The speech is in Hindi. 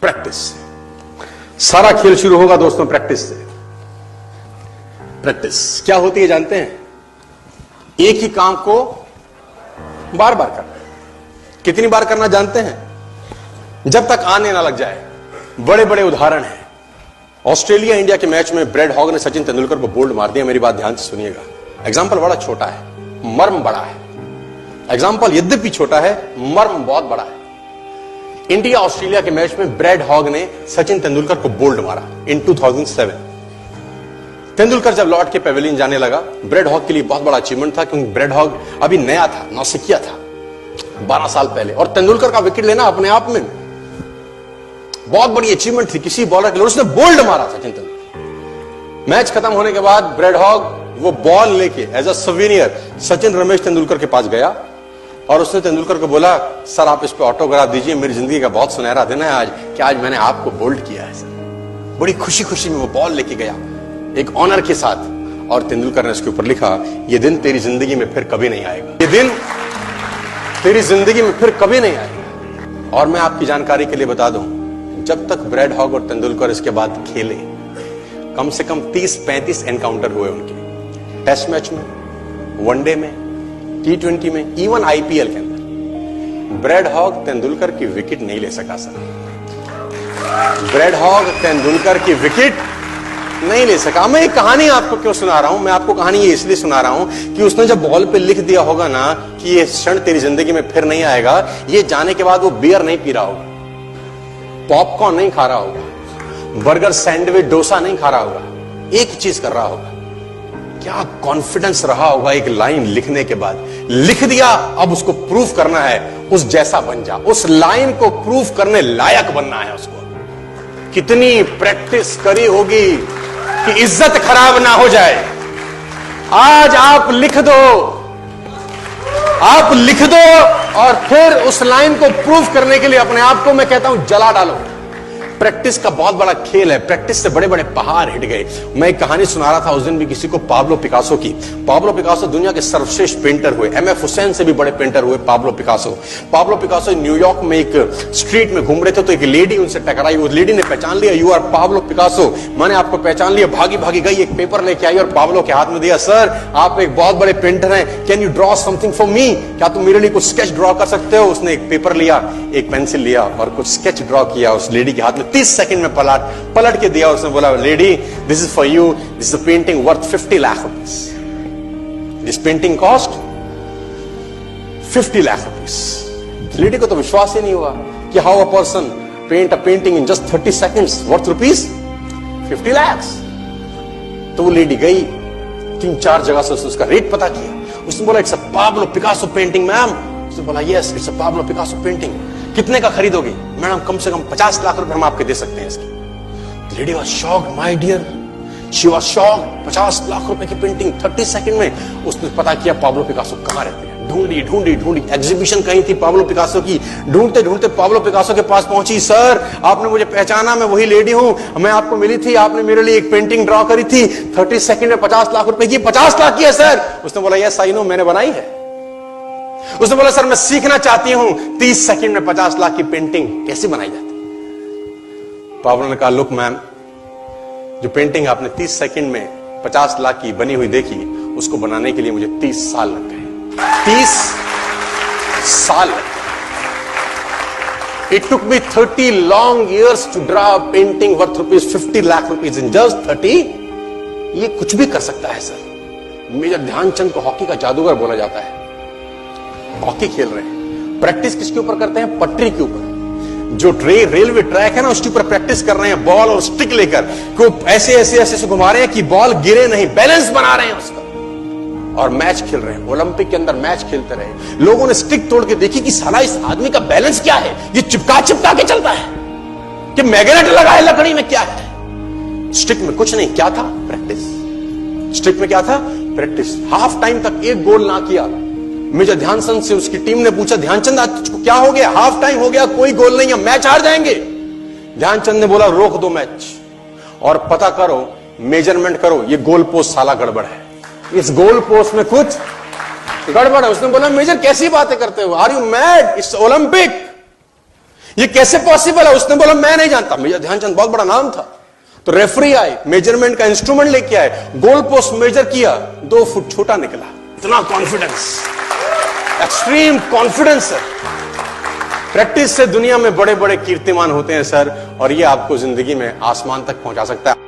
प्रैक्टिस से। सारा खेल शुरू होगा दोस्तों प्रैक्टिस से। प्रैक्टिस क्या होती है जानते हैं? एक ही काम को बार बार करना। कितनी बार करना जानते हैं? जब तक आने ना लग जाए। बड़े बड़े उदाहरण हैं। ऑस्ट्रेलिया इंडिया के मैच में ब्रैड हॉग ने सचिन तेंदुलकर को बोल्ड मार दिया। मेरी बात ध्यान से सुनिएगा। एग्जाम्पल बड़ा छोटा है, मर्म बड़ा है। एग्जाम्पल यद्यपि छोटा है, मर्म बहुत बड़ा है। इंडिया ऑस्ट्रेलिया के मैच में ब्रैड हॉग ने सचिन तेंदुलकर को बोल्ड मारा इन 2007। तेंदुलकर जब लौट के पेविलियन जाने लगा, ब्रैड हॉग के लिए बहुत बड़ा अचीवमेंट था, क्योंकि ब्रैड हॉग अभी नया था, नौसिखिया था 12 साल पहले, और तेंदुलकर का विकेट लेना अपने आप में बहुत बड़ी अचीवमेंट थी किसी बॉलर के लिए। उसने बोल्ड मारा सचिन तेंदुलकर। मैच खत्म होने के बाद ब्रैड हॉग वो बॉल लेके as a souvenir Sachin Ramesh Tendulkar के पास गया और उसने तेंदुलकर को बोला, सर आप इस पे ऑटोग्राफ दीजिए, मेरी जिंदगी का बहुत सुनहरा दिन है आज, कि आज मैंने आपको बोल्ड किया है सर। बड़ी खुशी खुशी में वो बॉल लेके गया एक ऑनर के साथ, और तेंदुलकर ने उसके ऊपर लिखा, ये दिन तेरी जिंदगी में फिर कभी नहीं आएगा, ये दिन तेरी जिंदगी में फिर कभी नहीं आएगा। और मैं आपकी जानकारी के लिए बता दूं, जब तक ब्रैड हॉग और तेंदुलकर इसके बाद खेले, कम से कम 30-35 एनकाउंटर हुए उनके, टेस्ट मैच में, वनडे में, T20 में, इवन IPL के अंदर। ब्रैड हॉग तेंदुलकर की विकेट नहीं ले सका सर। ब्रैड हॉग तेंदुलकर की विकेट नहीं ले सका। मैं एक कहानी आपको क्यों सुना रहा हूं? मैं आपको कहानी ये इसलिए सुना रहा हूं कि उसने जब बॉल पे लिख दिया होगा ना कि ये क्षण तेरी जिंदगी में फिर नहीं आएगा, ये जाने के बाद वो बियर नहीं पी रहा होगा, पॉपकॉर्न नहीं खा रहा होगा, बर्गर सैंडविच डोसा नहीं खा रहा होगा, एक चीज कर रहा होगा। क्या कॉन्फिडेंस रहा होगा एक लाइन लिखने के बाद। लिख दिया, अब उसको प्रूफ करना है, उस जैसा बन जा। उस लाइन को प्रूफ करने लायक बनना है उसको। कितनी प्रैक्टिस करी होगी कि इज्जत खराब ना हो जाए। आज आप लिख दो, आप लिख दो, और फिर उस लाइन को प्रूफ करने के लिए अपने आप को मैं कहता हूं जला डालो। प्रैक्टिस का बहुत बड़ा खेल है। प्रैक्टिस से बड़े बड़े पहाड़ हिट गए। मैं एक कहानी सुना रहा था उस दिन भी किसी को, पाब्लो पिकासो की। पाब्लो पिकासो दुनिया के सर्वश्रेष्ठ पेंटर हुए। MF हुसैन से भी बड़े पेंटर हुए Pablo Picasso. Pablo Picasso New York में एक स्ट्रीट में घूम रहे थे, तो एक लेडी उनसे टकराई। उस लेडी ने पहचान लिया, यू आर पाब्लो पिकासो, मैंने आपको पहचान लिया। भागी भागी गई, एक पेपर लेके आई और पाब्लो के हाथ में दिया। सर आप एक बहुत बड़े पेंटर हैं, can you draw something for me? क्या तुम मेरे लिए कुछ स्केच ड्रॉ कर सकते हो? उसने एक पेपर लिया, एक पेंसिल लिया और कुछ स्केच ड्रॉ किया उस लेडी के हाथ में। 30 सेकंड में पलट के दिया। उसने बोला, lady this is for you, this is a painting worth 50 lakh rupees. This painting cost 50 lakh rupees. Lady को तो विश्वास ही नहीं हुआ कि how a person paint a painting in just 30 seconds worth rupees 50 lakh. तो वो लेडी गई, 3-4 जगह से उसने उसका रेट पता किया। उसने बोला, it's a Pablo Picasso painting ma'am. उसने बोला, yes it's a Pablo Picasso painting. कितने का खरीदोगे? मैडम कम से कम 50 लाख रुपए हम आपके दे सकते हैं इसकी। Lady was shocked, my dear, she was shocked. 50 lakh रुपए की पेंटिंग 30 सेकंड में। उसने पता किया पाब्लो पिकासो कहां रहते हैं। ढूंढी ढूंढी ढूंढी, एग्जीबिशन कहीं थी पाब्लो पिकासो की। ढूंढते ढूंढते पाब्लो पिकासो के पास पहुंची। सर आपने मुझे पहचाना, मैं वही लेडी हूं, मैं आपको मिली थी, आपने मेरे लिए एक पेंटिंग ड्रॉ करी थी 30 सेकंड में 50 लाख रुपए की। 50 लाख की है सर। उसने बोला, यस आई नो, मैंने बनाई है। उसने बोला, सर मैं सीखना चाहती हूं 30 सेकंड में 50 लाख की पेंटिंग कैसे बनाई जाती। पाब्लो ने कहा, लुक मैम, जो पेंटिंग आपने 30 सेकंड में 50 लाख की बनी हुई देखी, उसको बनाने के लिए मुझे 30 साल लग गए। 30 साल लग गए। It took me 30 long years to draw a painting worth rupees 50 lakh rupees in just 30। ये कुछ भी कर सकता है सर। मेजर ध्यानचंद को हॉकी का जादूगर बोला जाता है। हॉकी खेल रहे हैं, प्रैक्टिस किसके ऊपर करते हैं? पटरी के ऊपर। जो रेलवे ट्रैक है ना, उसके ऊपर प्रैक्टिस कर रहे हैं, बॉल और स्टिक लेकर को ऐसे ऐसे ऐसे से घुमा रहे हैं कि बॉल गिरे नहीं, बैलेंस बना रहे हैं उसका, और मैच खेल रहे हैं। ओलंपिक के अंदर मैच खेलते रहे। लोगों ने स्टिक तोड़ के देखी कि साला इस आदमी का बैलेंस क्या है, ये चिपका चिपका के चलता है कि मैग्नेट लगा है लकड़ी में, क्या है? स्टिक में कुछ नहीं, क्या था? प्रैक्टिस। स्टिक में क्या था? प्रैक्टिस। हाफ टाइम तक एक गोल ना किया। मेजर ध्यानचंद से उसकी टीम ने पूछा, ध्यानचंद आज तुझको क्या हो गया? हाफ टाइम हो गया, कोई गोल नहीं है, मैच हार जाएंगे। ध्यानचंद ने बोला, रोक दो मैच और पता करो, मेजरमेंट करो, ये गोल पोस्ट साला गड़बड़ है, इस गोल पोस्ट में कुछ गड़बड़ है। उसने बोला, मेजर कैसी बातें करते हो? Are you mad? It's Olympic. ये कैसे पॉसिबल है? उसने बोला मैं नहीं जानता, मेजर ध्यानचंद बहुत बड़ा नाम था। तो रेफरी आए, मेजरमेंट का इंस्ट्रूमेंट लेके आए, गोल पोस्ट मेजर किया, 2 फुट छोटा निकला। इतना कॉन्फिडेंस, एक्सट्रीम कॉन्फिडेंस है। प्रैक्टिस से दुनिया में बड़े बड़े कीर्तिमान होते हैं सर, और ये आपको जिंदगी में आसमान तक पहुंचा सकता है।